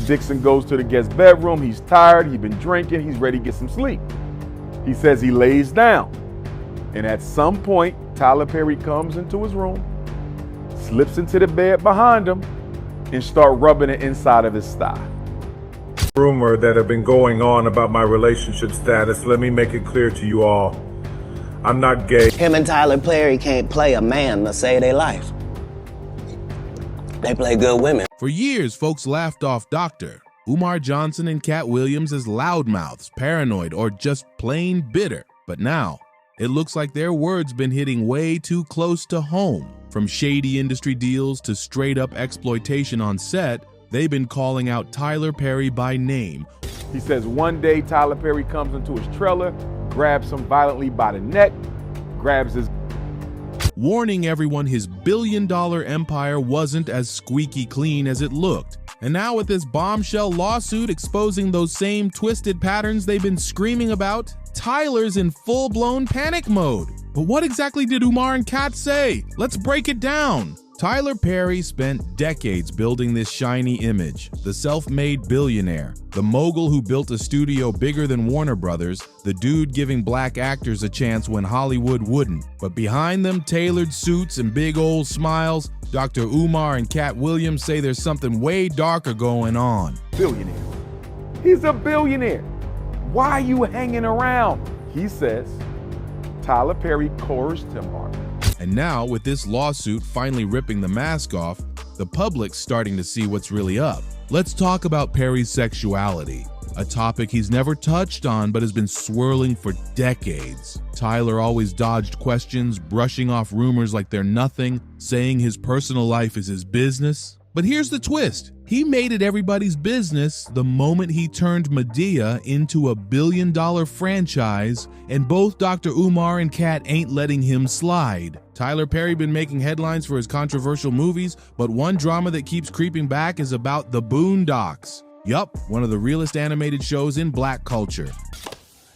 Dixon goes to the guest bedroom. He's tired. He's been drinking. He's ready to get some sleep. He says he lays down. And at some point, Tyler Perry comes into his room, slips into the bed behind him, and start rubbing the inside of his thigh. Rumor that have been going on about my relationship status. Let me make it clear to you all. I'm not gay. Him and Tyler Perry can't play a man to save their life. They play good women. For years, folks laughed off Dr. Umar Johnson and Katt Williams as loudmouths, paranoid, or just plain bitter. But now, it looks like their words been hitting way too close to home. From shady industry deals to straight-up exploitation on set, they've been calling out Tyler Perry by name. He says one day Tyler Perry comes into his trailer, grabs him violently by the neck, grabs his... warning everyone his billion-dollar empire wasn't as squeaky clean as it looked. And now with this bombshell lawsuit exposing those same twisted patterns they've been screaming about, Tyler's in full-blown panic mode. But what exactly did Umar and Katt say? Let's break it down. Tyler Perry spent decades building this shiny image, the self-made billionaire, the mogul who built a studio bigger than Warner Brothers, the dude giving black actors a chance when Hollywood wouldn't. But behind them tailored suits and big old smiles, Dr. Umar and Katt Williams say there's something way darker going on. Billionaire. He's a billionaire. Why are you hanging around? He says Tyler Perry coerced him, Hart. And now, with this lawsuit finally ripping the mask off, the public's starting to see what's really up. Let's talk about Perry's sexuality, a topic he's never touched on but has been swirling for decades. Tyler always dodged questions, brushing off rumors like they're nothing, saying his personal life is his business. But here's the twist. He made it everybody's business the moment he turned Medea into a billion-dollar franchise, and both Dr. Umar and Katt ain't letting him slide. Tyler Perry been making headlines for his controversial movies, but one drama that keeps creeping back is about The Boondocks. Yup, one of the realest animated shows in black culture.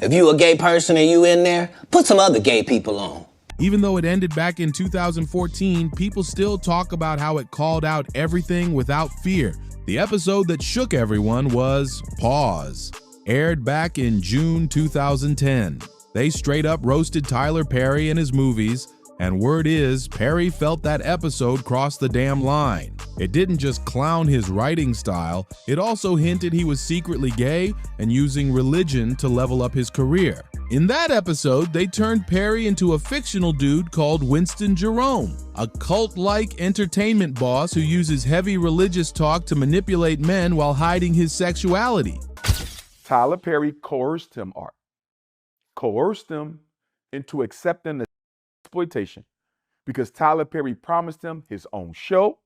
If you a gay person and you in there, put some other gay people on. Even though it ended back in 2014, people still talk about how it called out everything without fear. The episode that shook everyone was Pause, aired back in June 2010. They straight up roasted Tyler Perry and his movies, and word is Perry felt that episode crossed the damn line. It didn't just clown his writing style, it also hinted he was secretly gay and using religion to level up his career. In that episode, they turned Perry into a fictional dude called Winston Jerome, a cult-like entertainment boss who uses heavy religious talk to manipulate men while hiding his sexuality. Tyler Perry coerced him, Hart. Coerced him into accepting the exploitation because Tyler Perry promised him his own show.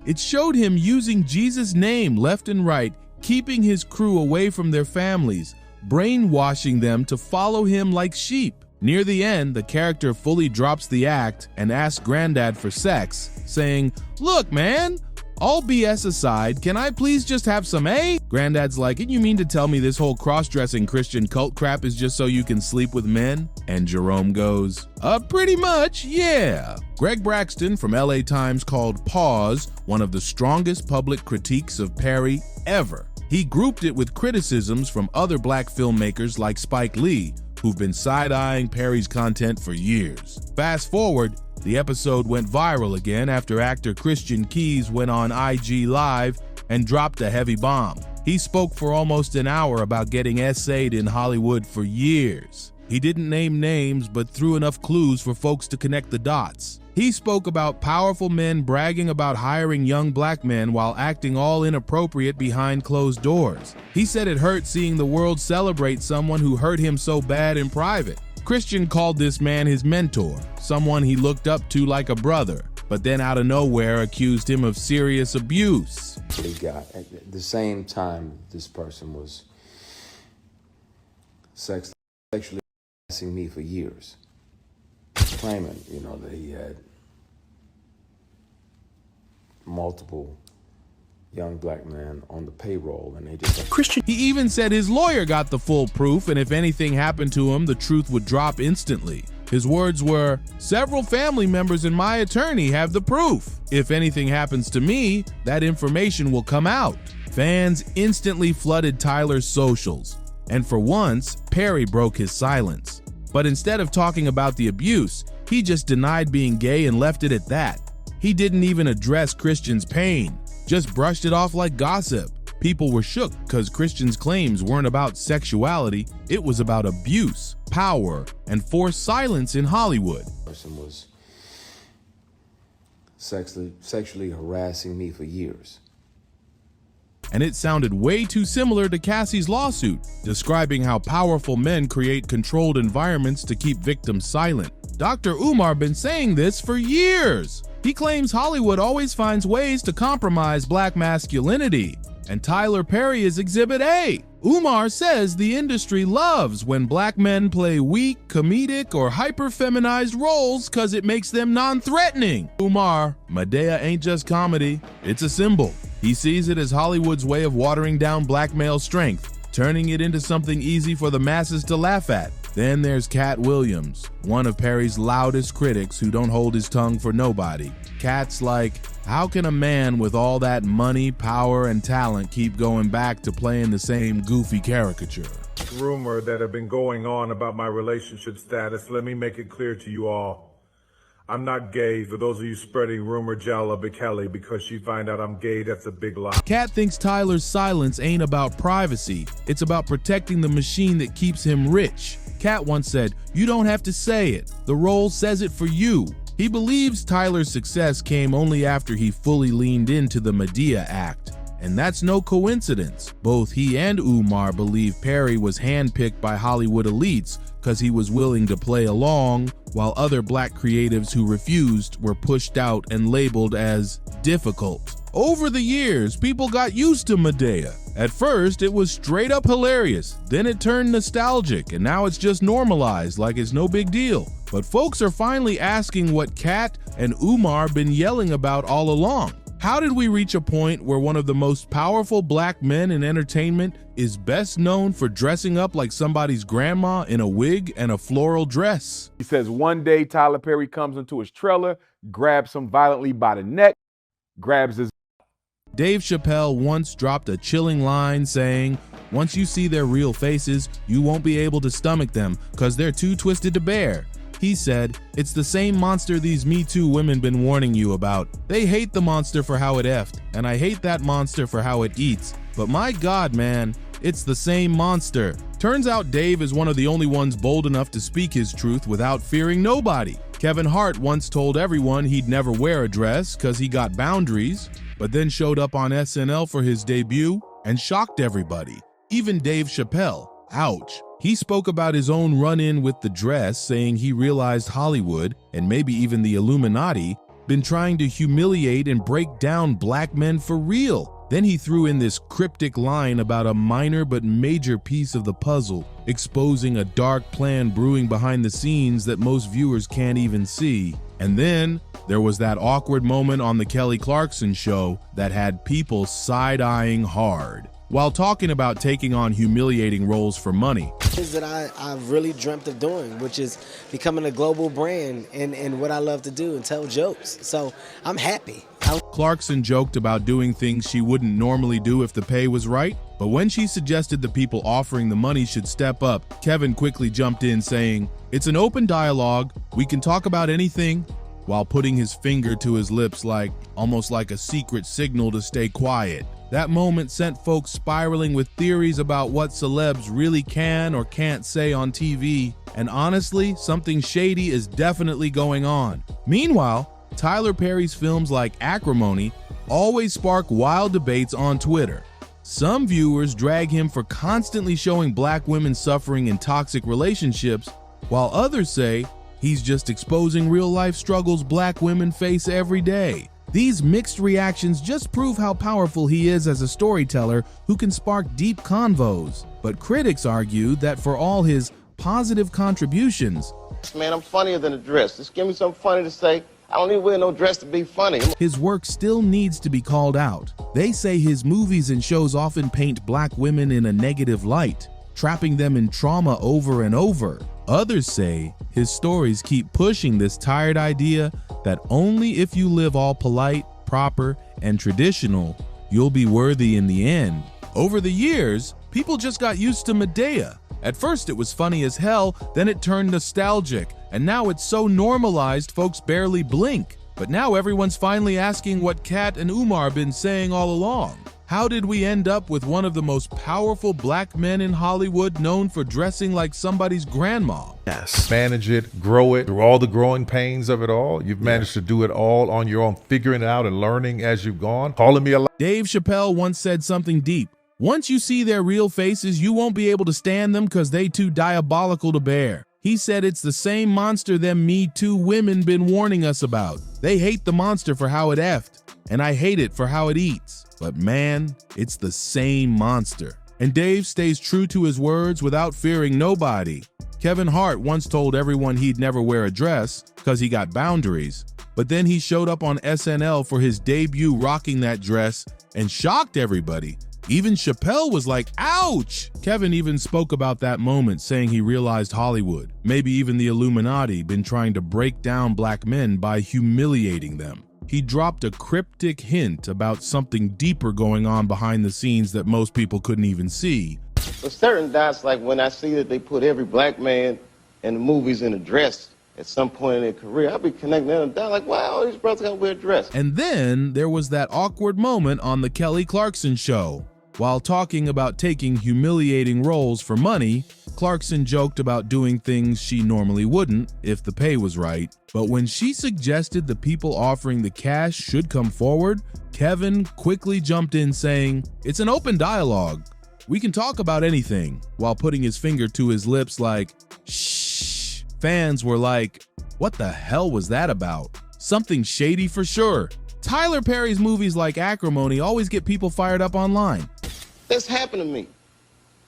It showed him using Jesus' name left and right, keeping his crew away from their families, brainwashing them to follow him like sheep. Near the end, the character fully drops the act and asks Granddad for sex, saying, "Look, man, all BS aside, can I please just have some A?" Granddad's like, "And you mean to tell me this whole cross-dressing Christian cult crap is just so you can sleep with men?" And Jerome goes, pretty much, yeah." Greg Braxton from LA Times called Pause one of the strongest public critiques of Perry ever. He grouped it with criticisms from other black filmmakers like Spike Lee, who've been side-eyeing Perry's content for years. Fast forward, the episode went viral again after actor Christian Keys went on IG Live and dropped a heavy bomb. He spoke for almost an hour about getting essayed in Hollywood for years. He didn't name names, but threw enough clues for folks to connect the dots. He spoke about powerful men bragging about hiring young black men while acting all inappropriate behind closed doors. He said it hurt seeing the world celebrate someone who hurt him so bad in private. Christian called this man his mentor, someone he looked up to like a brother, but then out of nowhere accused him of serious abuse. He got at the same time this person was sexually harassing me for years, claiming, that he had multiple young black men on the payroll, and they just Christian. He even said his lawyer got the full proof, and if anything happened to him, the truth would drop instantly. His words were, "Several family members and my attorney have the proof. If anything happens to me, that information will come out." Fans instantly flooded Tyler's socials, and for once, Perry broke his silence. But instead of talking about the abuse, he just denied being gay and left it at that. He didn't even address Christian's pain, just brushed it off like gossip. People were shook because Christian's claims weren't about sexuality, it was about abuse, power, and forced silence in Hollywood. Person was sexually harassing me for years. And it sounded way too similar to Cassie's lawsuit, describing how powerful men create controlled environments to keep victims silent. Dr. Umar been saying this for years. He claims Hollywood always finds ways to compromise black masculinity, and Tyler Perry is Exhibit A. Umar says the industry loves when black men play weak, comedic, or hyper-feminized roles because it makes them non-threatening. Umar, Medea ain't just comedy, it's a symbol. He sees it as Hollywood's way of watering down black male strength, turning it into something easy for the masses to laugh at. Then there's Katt Williams, one of Perry's loudest critics who don't hold his tongue for nobody. Katt's like, how can a man with all that money, power, and talent keep going back to playing the same goofy caricature? Rumor that have been going on about my relationship status, let me make it clear to you all. I'm not gay. For those of you spreading rumor, Jalla Kelly, because you find out I'm gay, that's a big lie. Katt thinks Tyler's silence ain't about privacy. It's about protecting the machine that keeps him rich. Katt once said, "You don't have to say it. The role says it for you." He believes Tyler's success came only after he fully leaned into the Medea act. And that's no coincidence. Both he and Umar believe Perry was handpicked by Hollywood elites because he was willing to play along, while other black creatives who refused were pushed out and labeled as difficult. Over the years, people got used to Medea. At first, it was straight up hilarious. Then it turned nostalgic, and now it's just normalized like it's no big deal. But folks are finally asking what Katt and Umar been yelling about all along. How did we reach a point where one of the most powerful black men in entertainment is best known for dressing up like somebody's grandma in a wig and a floral dress? He says one day Tyler Perry comes into his trailer, grabs him violently by the neck, grabs his. Dave Chappelle once dropped a chilling line saying, "Once you see their real faces, you won't be able to stomach them because they're too twisted to bear." He said, "It's the same monster these Me Too women been warning you about. They hate the monster for how it effed, and I hate that monster for how it eats. But my God, man, it's the same monster." Turns out Dave is one of the only ones bold enough to speak his truth without fearing nobody. Kevin Hart once told everyone he'd never wear a dress because he got boundaries, but then showed up on SNL for his debut and shocked everybody. Even Dave Chappelle, ouch. He spoke about his own run-in with the dress, saying he realized Hollywood, and maybe even the Illuminati, been trying to humiliate and break down black men for real. Then he threw in this cryptic line about a minor but major piece of the puzzle, exposing a dark plan brewing behind the scenes that most viewers can't even see. And then there was that awkward moment on the Kelly Clarkson show that had people side-eyeing hard, while talking about taking on humiliating roles for money. Things that I've really dreamt of doing, which is becoming a global brand and what I love to do and tell jokes. So I'm happy. Clarkson joked about doing things she wouldn't normally do if the pay was right, but when she suggested the people offering the money should step up, Kevin quickly jumped in saying, "It's an open dialogue, we can talk about anything," while putting his finger to his lips almost like a secret signal to stay quiet. That moment sent folks spiraling with theories about what celebs really can or can't say on TV, and honestly, something shady is definitely going on. Meanwhile, Tyler Perry's films like Acrimony always spark wild debates on Twitter. Some viewers drag him for constantly showing black women suffering in toxic relationships, while others say he's just exposing real-life struggles black women face every day. These mixed reactions just prove how powerful he is as a storyteller who can spark deep convos. But critics argue that for all his positive contributions, "Man, I'm funnier than a dress. Just give me something funny to say. I don't need to wear no dress to be funny." his work still needs to be called out. They say his movies and shows often paint black women in a negative light, trapping them in trauma over and over. Others say his stories keep pushing this tired idea that only if you live all polite, proper, and traditional you'll be worthy in the end. Over the years, people just got used to Medea. At first it was funny as hell, then it turned nostalgic, and now it's so normalized folks barely blink. But now everyone's finally asking what Katt and Umar been saying all along. How did we end up with one of the most powerful black men in Hollywood known for dressing like somebody's grandma? Yes. Manage it, grow it, through all the growing pains of it all. You've managed to do it all on your own, figuring it out and learning as you've gone. Calling me a lot. Dave Chappelle once said something deep. Once you see their real faces, you won't be able to stand them because they too diabolical to bear. He said it's the same monster them Me Too women been warning us about. They hate the monster for how it effed, and I hate it for how it eats. But man, it's the same monster. And Dave stays true to his words without fearing nobody. Kevin Hart once told everyone he'd never wear a dress because he got boundaries. But then he showed up on SNL for his debut rocking that dress and shocked everybody. Even Chappelle was like, ouch! Kevin even spoke about that moment, saying he realized Hollywood, maybe even the Illuminati, been trying to break down black men by humiliating them. He dropped a cryptic hint about something deeper going on behind the scenes that most people couldn't even see. But certain dots, like when I see that they put every black man in the movies in a dress at some point in their career, I'll be connecting them down like, wow, these brothers gotta wear a dress. And then there was that awkward moment on the Kelly Clarkson show. While talking about taking humiliating roles for money, Clarkson joked about doing things she normally wouldn't if the pay was right. But when she suggested the people offering the cash should come forward, Kevin quickly jumped in saying, "It's an open dialogue. We can talk about anything," while putting his finger to his lips like, shh. Fans were like, what the hell was that about? Something shady for sure. Tyler Perry's movies like Acrimony always get people fired up online. This happened to me.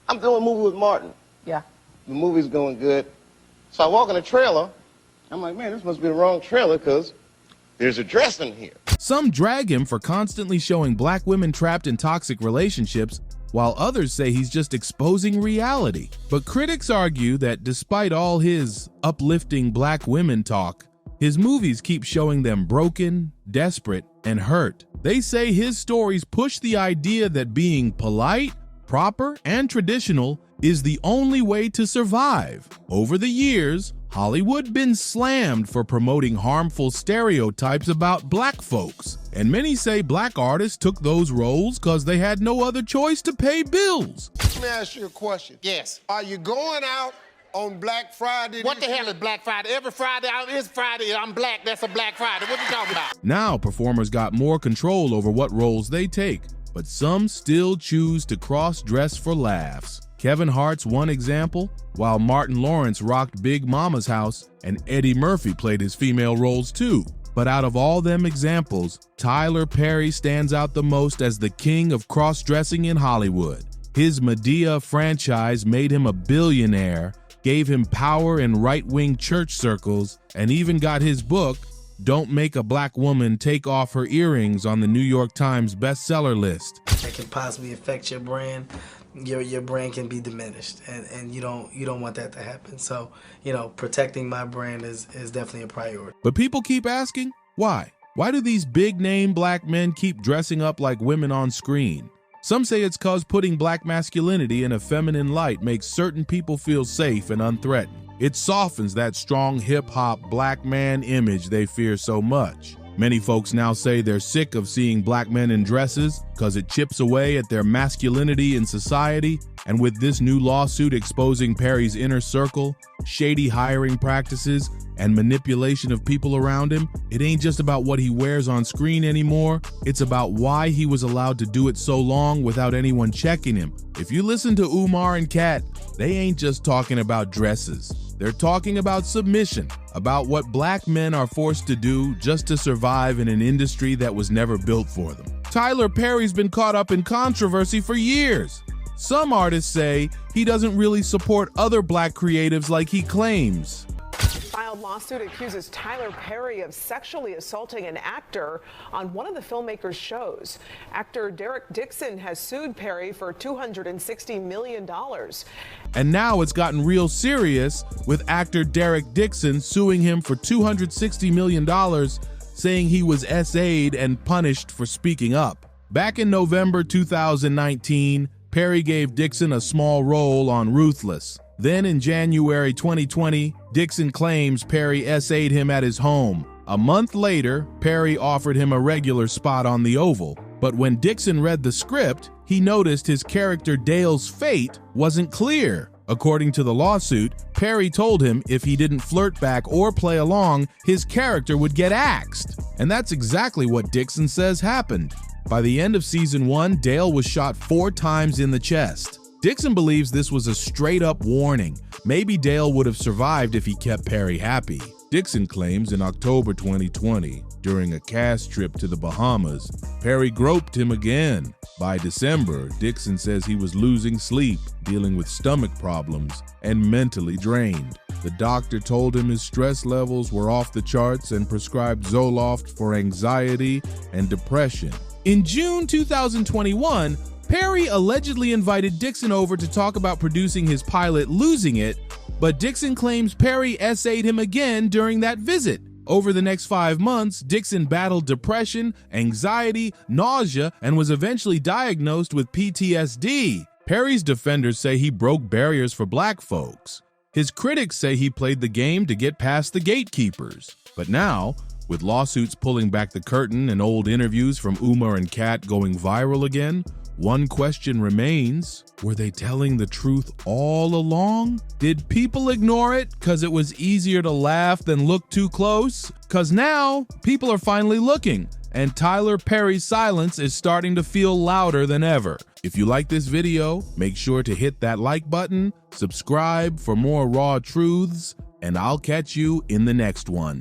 I'm doing a movie with Martin. Yeah. The movie's going good. So I walk in the trailer. I'm like, man, this must be the wrong trailer because there's a dress in here. Some drag him for constantly showing black women trapped in toxic relationships, while others say he's just exposing reality. But critics argue that despite all his uplifting black women talk, his movies keep showing them broken, desperate, and hurt. They say his stories push the idea that being polite, proper, and traditional is the only way to survive. Over the years, Hollywood been slammed for promoting harmful stereotypes about black folks. And many say black artists took those roles because they had no other choice to pay bills. Let me ask you a question. Yes. Are you going out on Black Friday? What the hell is Black Friday? Every Friday is Friday. I'm black. That's a Black Friday. What you talking about? Now performers got more control over what roles they take, but some still choose to cross-dress for laughs. Kevin Hart's one example, while Martin Lawrence rocked Big Mama's House and Eddie Murphy played his female roles too. But out of all them examples, Tyler Perry stands out the most as the king of cross-dressing in Hollywood. His Medea franchise made him a billionaire, gave him power in right-wing church circles, and even got his book, Don't Make a Black Woman Take Off Her Earrings, on the New York Times bestseller list. That can possibly affect your brand. Your brand can be diminished, and you don't want that to happen. So, protecting my brand is definitely a priority. But people keep asking, why? Why do these big-name black men keep dressing up like women on screen? Some say it's cause putting black masculinity in a feminine light makes certain people feel safe and unthreatened. It softens that strong hip-hop black man image they fear so much. Many folks now say they're sick of seeing black men in dresses because it chips away at their masculinity in society. And with this new lawsuit exposing Perry's inner circle, shady hiring practices, and manipulation of people around him, it ain't just about what he wears on screen anymore. It's about why he was allowed to do it so long without anyone checking him. If you listen to Umar and Katt, they ain't just talking about dresses. They're talking about submission, about what black men are forced to do just to survive in an industry that was never built for them. Tyler Perry's been caught up in controversy for years. Some artists say he doesn't really support other black creatives like he claims. Filed lawsuit accuses Tyler Perry of sexually assaulting an actor on one of the filmmaker's shows. Actor Dixon has sued Perry for $260 million. And now it's gotten real serious, with actor Dixon suing him for $260 million, saying he was SA'd and punished for speaking up. Back in November 2019, Perry gave Dixon a small role on Ruthless. Then in January 2020, Dixon claims Perry essayed him at his home. A month later, Perry offered him a regular spot on the Oval. But when Dixon read the script, he noticed his character Dale's fate wasn't clear. According to the lawsuit, Perry told him if he didn't flirt back or play along, his character would get axed. And that's exactly what Dixon says happened. By the end of season 1, Dale was shot 4 times in the chest. Dixon believes this was a straight-up warning. Maybe Dale would have survived if he kept Perry happy. Dixon claims in October 2020, during a cast trip to the Bahamas, Perry groped him again. By December, Dixon says he was losing sleep, dealing with stomach problems, and mentally drained. The doctor told him his stress levels were off the charts and prescribed Zoloft for anxiety and depression. In June 2021, Perry allegedly invited Dixon over to talk about producing his pilot Losing It, but Dixon claims Perry essayed him again during that visit. Over the next 5 months, Dixon battled depression, anxiety, nausea, and was eventually diagnosed with PTSD. Perry's defenders say he broke barriers for black folks. His critics say he played the game to get past the gatekeepers. But now, with lawsuits pulling back the curtain and old interviews from Umar and Katt going viral again, one question remains: were they telling the truth all along? Did people ignore it because it was easier to laugh than look too close? Because now, people are finally looking, and Tyler Perry's silence is starting to feel louder than ever. If you like this video, make sure to hit that like button, subscribe for more raw truths, and I'll catch you in the next one.